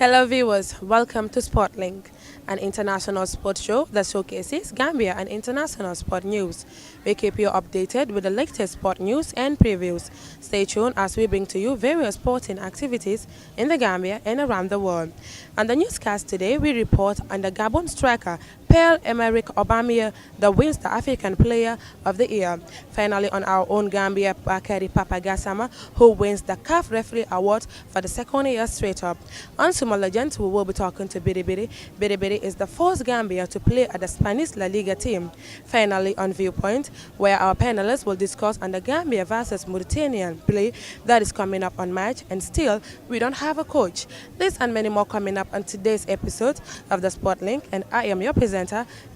Hello viewers, welcome to Sportlink, an international sports show that showcases Gambia and international sport news. We keep you updated with the latest sport news and previews. Stay tuned as we bring to you various sporting activities in the Gambia and around the world. On the newscast today, we report on the Gabon striker Pierre-Emerick Aubameyang that wins the African Player of the Year. Finally, on our own Gambia, Bakary Papa Gassama, who wins the CAF Referee Award for the second year straight up. On Sumo Legends, we will be talking to Biri Biri. Biri Biri is the first Gambia to play at the Spanish La Liga team. Finally, on Viewpoint, where our panelists will discuss on the Gambia versus Mauritanian play that is coming up on March, and still, we don't have a coach. This and many more coming up on today's episode of the Sportlink, and I am your presenter,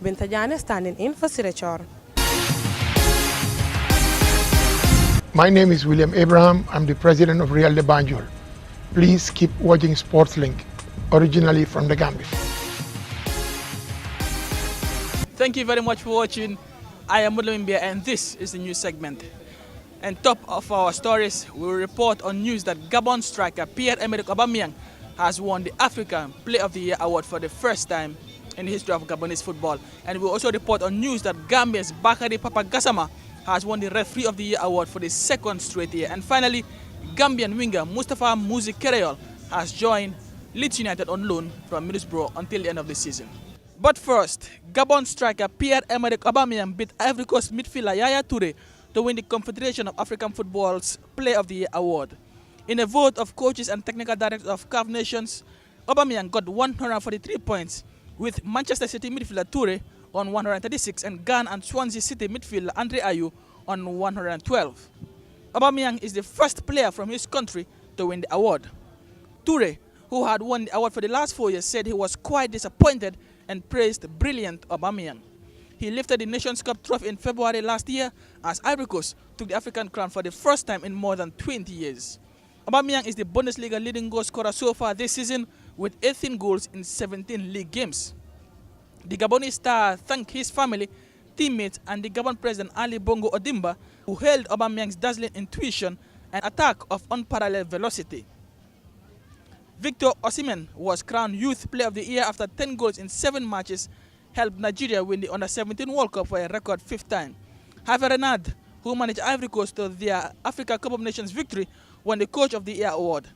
Tijan, standing in for Sirechor. My name is William Abraham. I'm the president of Real de Banjul. Please keep watching Sportslink, originally from the Gambia. Thank you very much for watching. I am Muslim Mbia, and this is the news segment. And top of our stories, we will report on news that Gabon striker Pierre-Emerick Aubameyang has won the African Player of the Year award for the first time in the history of Gabonese football. And we will also report on news that Gambia's Bakary Papa Gassama has won the Referee of the Year award for the second straight year. And finally, Gambian winger Mustafa Muzi Kereyol has joined Leeds United on loan from Middlesbrough until the end of the season. But first, Gabon striker Pierre-Emerick Aubameyang beat Ivory Coast midfielder Yaya Touré to win the Confederation of African Football's Player of the Year award. In a vote of coaches and technical directors of CAF nations, Aubameyang got 143 points, with Manchester City midfielder Touré on 136 and Ghana and Swansea City midfielder Andre Ayew on 112. Aubameyang is the first player from his country to win the award. Touré, who had won the award for the last 4 years, said he was quite disappointed and praised brilliant Aubameyang. He lifted the Nations Cup trophy in February last year as Ivory Coast took the African crown for the first time in more than 20 years. Aubameyang is the Bundesliga leading goal scorer so far this season with 18 goals in 17 league games. The Gabonese star thanked his family, teammates, and the Gabon president Ali Bongo Ondimba, who hailed Aubameyang's dazzling intuition and attack of unparalleled velocity. Victor Osimhen was crowned Youth Player of the Year after 10 goals in 7 matches, helped Nigeria win the Under-17 World Cup for a record 5th time. Hervé Renard, who managed Ivory Coast to their Africa Cup of Nations victory, won the Coach of the Year award.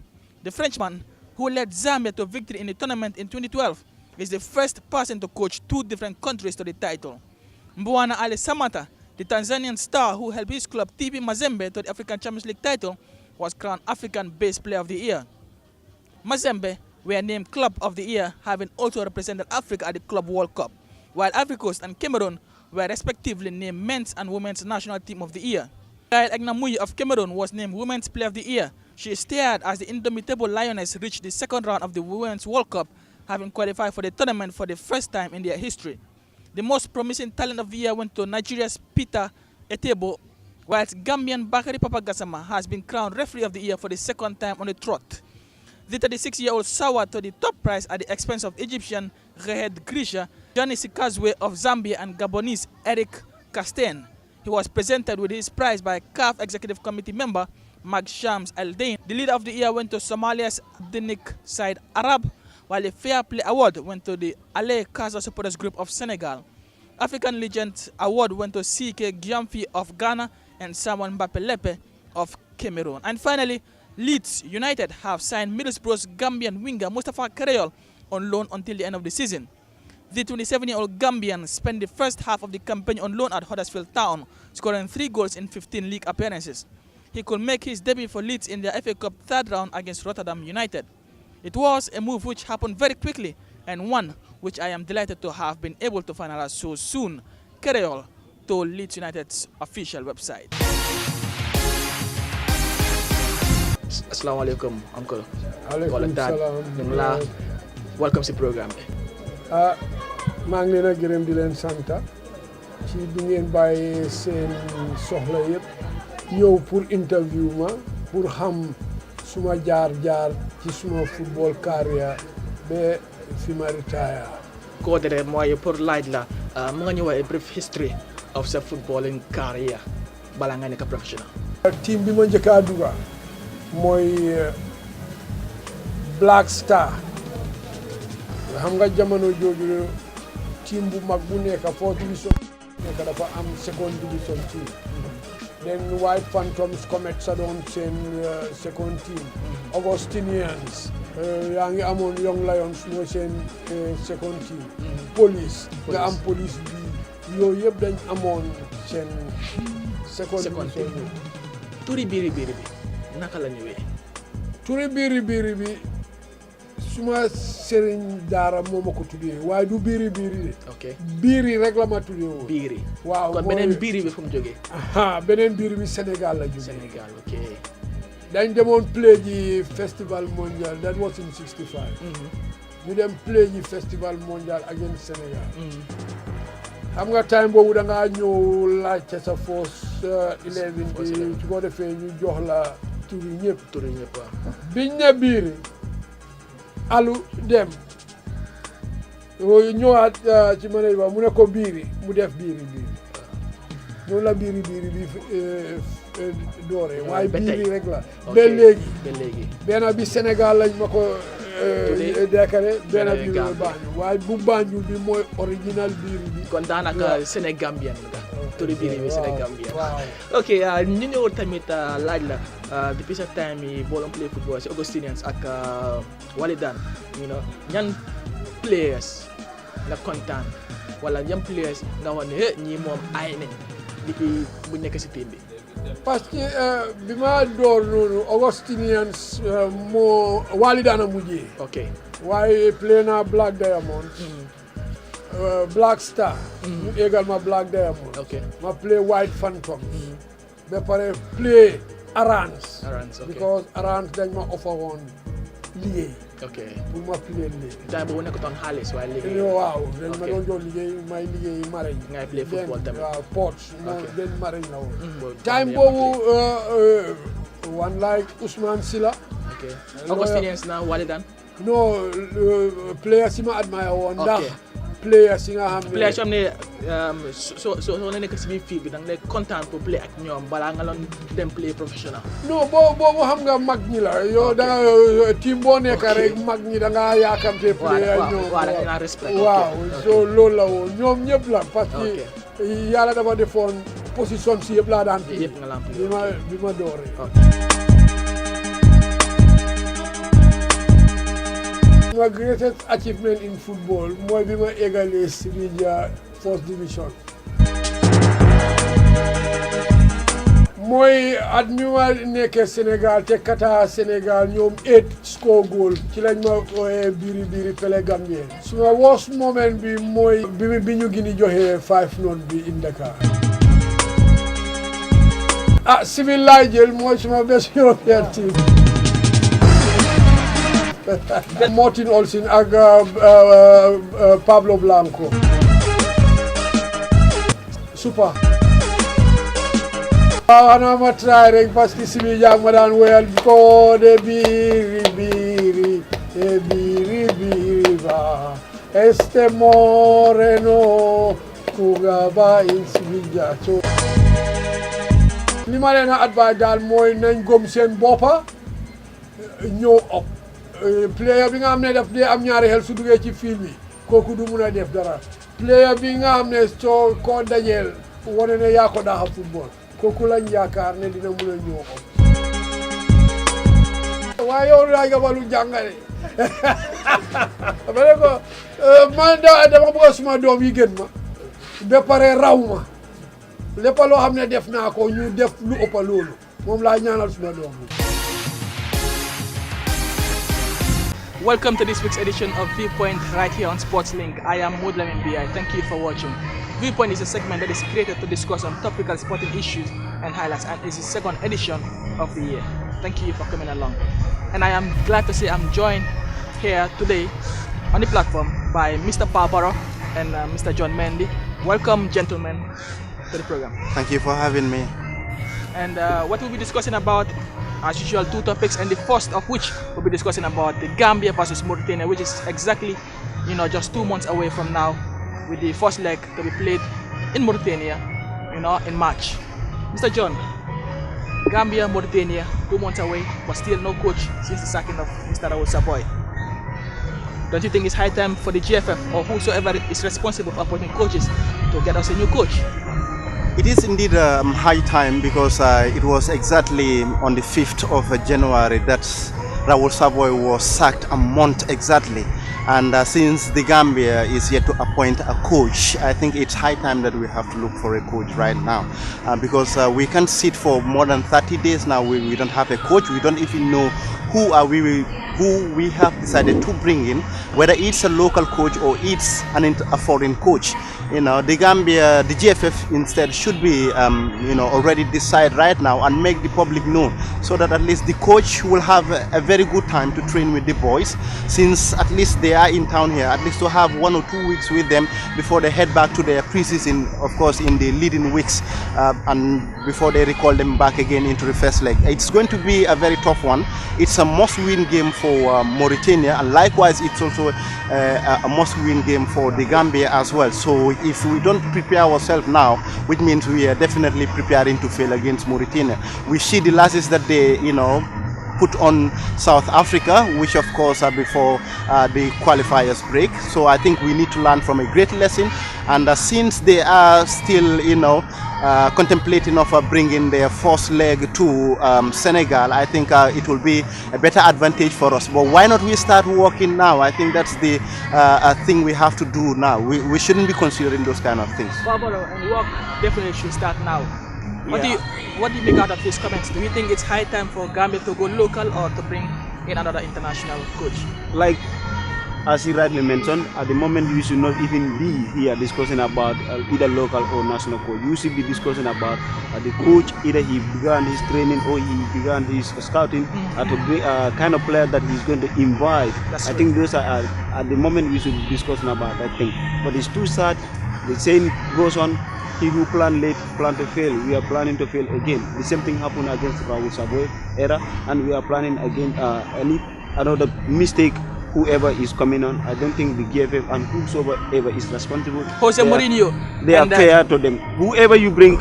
The Frenchman, who led Zambia to victory in the tournament in 2012, is the first person to coach 2 different countries to the title. Mbwana Ali Samata, the Tanzanian star who helped his club TP Mazembe to the African Champions League title, was crowned African Base Player of the Year. Mazembe were named Club of the Year, having also represented Africa at the Club World Cup, while Ivory Coast and Cameroon were respectively named Men's and Women's National Team of the Year. Gaël Egnamuyi of Cameroon was named Women's Player of the Year. She starred as the indomitable Lioness reached the second round of the Women's World Cup, having qualified for the tournament for the first time in their history. The most promising talent of the year went to Nigeria's Peter Etebo, whilst Gambian Bakary Papa Gassama has been crowned Referee of the Year for the second time on the trot. The 36-year-old soared to the top prize at the expense of Egyptian Rehed Grisha, Johnny Sikazwe of Zambia, and Gabonese Eric Castaing. He was presented with his prize by CAF Executive Committee member Mag Shams Al-Dain. The Leader of the Year went to Somalia's Abdinik Said Arab, while the Fair Play Award went to the Ale Casa Supporters Group of Senegal. African Legend Award went to C.K. Gyamfi of Ghana and Samuel Mbappe Lepe of Cameroon. And finally, Leeds United have signed Middlesbrough's Gambian winger Mustafa Kereyol on loan until the end of the season. The 27-year-old Gambian spent the first half of the campaign on loan at Huddersfield Town, scoring 3 goals in 15 league appearances. He could make his debut for Leeds in the FA Cup third round against Rotterdam United. It was a move which happened very quickly and one which I am delighted to have been able to finalize so soon. Kereyol told Leeds United's official website. Assalamu alaikum, uncle. Alaikum salam. Welcome to the program. maa ngi leen a gërëm di leen sant ci bi ngeen bàyyee seen soxla yëpp ñëw pour interview ma pour xam suma jaar-jaar ci suma football career ba fi ma retire. Ko dere mooy pour laaj la mu nga ñëw a brief history of sa footballing career bala nga nekk professional. Team bi ma njëkk a duga mooy Black Star xam nga jamono jooju team bu mag bu nekk fourth division nekk dafa am second division team. Then White Phantoms Comets sa doon seen second team. Augustinians yaa ngi amoon Young Lions mooy seen second team. Police nga am police bi yooyu yëpp dañ amoon seen second division. turi biiri biiri bi naka la ñëwee. turi biiri biiri bi suma sëriñ daara moo ma ko tuddee waaye du biiri biiri de. ok biiri rek la ma tuddee woon. biiri. waaw kon beneen biiri bi fu mu jógee. beneen biiri bi Sénégal la jógee. Sénégal ok. dañ demoon play ji festival mondial that was in 65. ñu dem play ji festival mondial against Sénégal. xam nga time boobu da ngaa ñëw laajte sa force 11 bi su ko defee ñu jox la turi ñëpp. turi ñëpp waaw. biñ ne biiri alu dem ñëwaat ci mën a mu ne ko biiri mu def biiri noonu la biiri bi doore waaye biiri rek la ba léegi benn bi Sénégal lañ ma ko déclaré benn bi Banjul waaye bu Banjul bi mooy original biiri bi kon daanaka Sénégambien nga turi biiri bi Sénégambien ok ñu ñëw tamit laaj la depuis sa time yi boo doon play football si Augustinians ak Walidan ñan players nga kontaan wala ñan players nga wax ne ñii moom ay nañ depuis bu nekk si team bi. parce que bi ma door noonu Augustinians moo Walidan a mujjee. ok waaye play naa Black Diamond. Black Star. ñu également Black Diamond. ok ma play White Phantom. ba pare play Arans. because Arans dañ ma offer woon liggéey. ok pour ma play liggéey. temps boobu nekkutoon xaalis waaye liggéey. waaw dañ ma doon jox liggéey may liggéey Marine. ngay play football tamit. waaw Port moom den Marine la woon. time boobu one like Ousmane Silla. ok Augustinians na Walidan. no players yi ma admire woon ndax players yi nga xam ne players yoo xam ne soo nekk si biir fii bi da nga lay kontaan pour play ak ñoom balaa nga doon dem play professionnel. non boobu xam nga mag ñi la yow da nga team boo nekk rek mag ñi da nga yaakamte play ak ñoom waaw so loolu la woon ñoom ñëpp la parce que yàlla dafa defoon position si yëpp laa daan play yëpp nga laan play bi ma dooree. My greatest achievement in football mooy bi ma égalee Sevilla first division. mooy at mi ma nekkee Sénégal te Qatar Sénégal ñoom 8 score goal ci lañ ma ooyee biiri Pele Gambien. suma worst moment bi mooy bi ñu gini joxe 5-0 bi in Dakar. civil laay jël mooy suma best European team. Martin Olsen ak Pablo Blanco. Super. waaw xanaa ma try rek parce que si biir jàng ma daan woyal ko de biiri ba este moreno kugaba in Sevilla. So li ma leen a advice daal mooy nañ gëm seen boppa ñëw op player bi nga xam ne daf dee am ñaari xel su duggee ci film yi kooku du mun a def dara player bi nga xam ne soo ko dajeel wane ne yaa ko daaxa football kooku lañ yaakaar ne dina mun a ñëw op waaye yow daa nga balu jàngale ba ne ko man dama bëgg suma doom yi gën ma ba pare raw ma lépp loo xam ne def naa ko ñu def lu ëpp loolu moom laa ñaanal suma doom bi. Welcome to this week's edition of Viewpoint right here on SportsLink. I am Mudlamin BI. Thank you for watching. Viewpoint is a segment that is created to discuss on topical sporting issues and highlights, and it's the second edition of the year. Thank you for coming along. And I am glad to say I'm joined here today on the platform by Mr. Barbaro and Mr. John Mendy. Welcome, gentlemen, to the program. Thank you for having me. And what we'll be discussing about, as usual, two topics, and the first of which we'll be discussing about the Gambia versus Mauritania, which is exactly, just 2 months away from now, with the first leg to be played in Mauritania, in March. Mr. John, Gambia, Mauritania, 2 months away, but still no coach since the sacking of Mr. Raul Saboy. Don't you think it's high time for the GFF or whosoever is responsible for appointing coaches to get us a new coach? It is indeed high time because it was exactly on the 5th of January that Raoul Savoy was sacked, a month exactly. And since the Gambia is yet to appoint a coach, I think it's high time that we have to look for a coach right now. Because we can't sit for more than 30 days now. We don't have a coach. We don't even know who we have decided to bring in, whether it's a local coach or it's a foreign coach. You know, the Gambia, the GFF instead should be, you know, already decide right now and make the public know, so that at least the coach will have a very good time to train with the boys, since at least they are in town here, at least to have 1 or 2 weeks with them before they head back to their preseason, of course, in the leading weeks, and before they recall them back again into the first leg. It's going to be a very tough one. It's a must-win game for Mauritania, and likewise it's also a must-win game for the Gambia as well. So if we don't prepare ourselves now, which means we are definitely preparing to fail against Mauritania. We see the losses that they, you know, put on South Africa, which of course are before the qualifiers break. So I think we need to learn from a great lesson. And since they are still, you know, contemplating of bringing their first leg to Senegal, I think it will be a better advantage for us. But why not we start working now? I think that's the thing we have to do now. We shouldn't be considering those kind of things. Barbara, and work definitely should start now. What do you make out of these comments? Do you think it's high time for Gambia to go local or to bring in another international coach? Like, as he rightly mentioned, at the moment we should not even be here discussing about either local or national coach. You should be discussing about the coach, either he began his training or he began his scouting to kind of player that he's going to invite. I think those are at the moment we should be discussing about that thing. But it's too sad. The saying goes on, he who plan late plan to fail. We are planning to fail again. The same thing happened against Raoul Savoy era, and we are planning again another mistake. Whoever is coming on, I don't think the GFF and whosoever is responsible, Jose Mourinho, they are fair to them. Whoever you bring,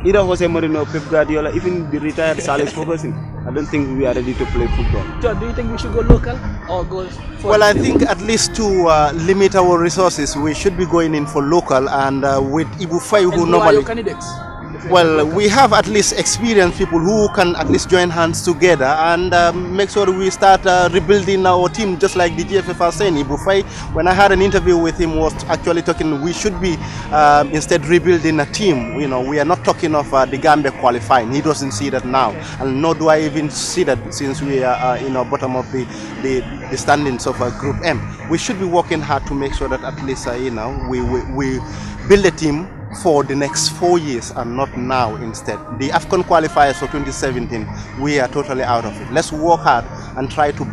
either Jose Mourinho, Pep Guardiola, even the retired Alex Ferguson, I don't think we are ready to play football. John, do you think we should go local or go for? Well, I think at least to limit our resources, we should be going in for local, and with Yusupha, who normally. Are your candidates? Well, we have at least experienced people who can at least join hands together and make sure we start rebuilding our team, just like the GFF are saying. Yusupha, when I had an interview with him, was actually talking we should be instead rebuilding a team. You know, we are not talking of the Gambia qualifying. He doesn't see that now, and nor do I even see that, since we are bottom of the standings of Group M. We should be working hard to make sure that at least we build a team for the next 4 years and not now instead. The AFCON qualifiers for 2017, we are totally out of it. Let's work hard and try to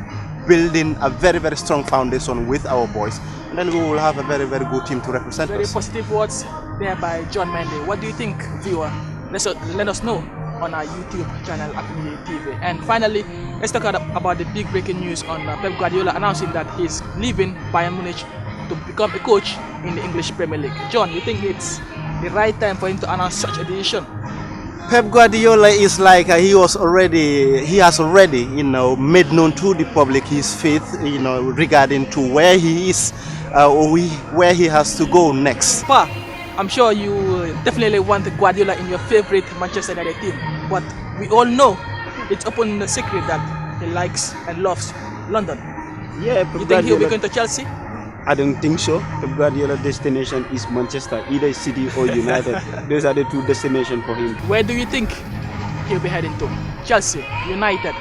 build in a very, very strong foundation with our boys, and then we will have a very, very good team to represent us. Very positive words there by John Mendy. What do you think, viewer? Let us know on our YouTube channel, Affiliate TV. And finally, let's talk about the big breaking news on Pep Guardiola announcing that he's leaving Bayern Munich to become a coach in the English Premier League. John, you think it's the right time for him to announce such a decision? Pep Guardiola is like he has already made known to the public his faith regarding to where he is or where he has to go next. Pa, I'm sure you definitely want Guardiola in your favorite Manchester United team, but we all know it's open secret that he likes and loves London. Yeah, you think he'll be going to Chelsea? I don't think so. Pep Guardiola's destination is Manchester, either City or United. Those are the two destinations for him. Where do you think he'll be heading to? Chelsea, United,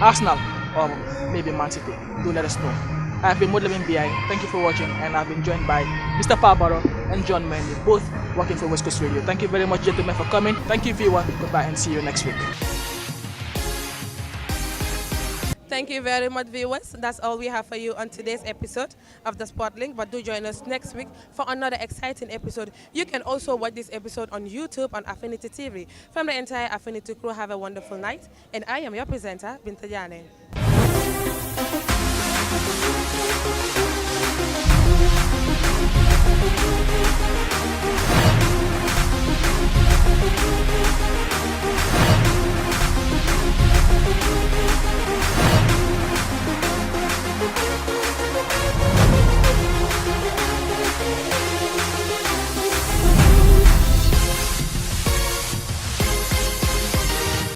Arsenal, or maybe Man City? Do let us know. I've been Mudlamin BI. Thank you for watching, and I've been joined by Mr. Pabaro and John Mendy, both working for West Coast Radio. Thank you very much, gentlemen, for coming. Thank you, viewer. Goodbye, and see you next week. Thank you very much, viewers. That's all we have for you on today's episode of the Sportlink. But do join us next week for another exciting episode. You can also watch this episode on YouTube on Affinity TV. From the entire Affinity crew, have a wonderful night. And I am your presenter, Tijan.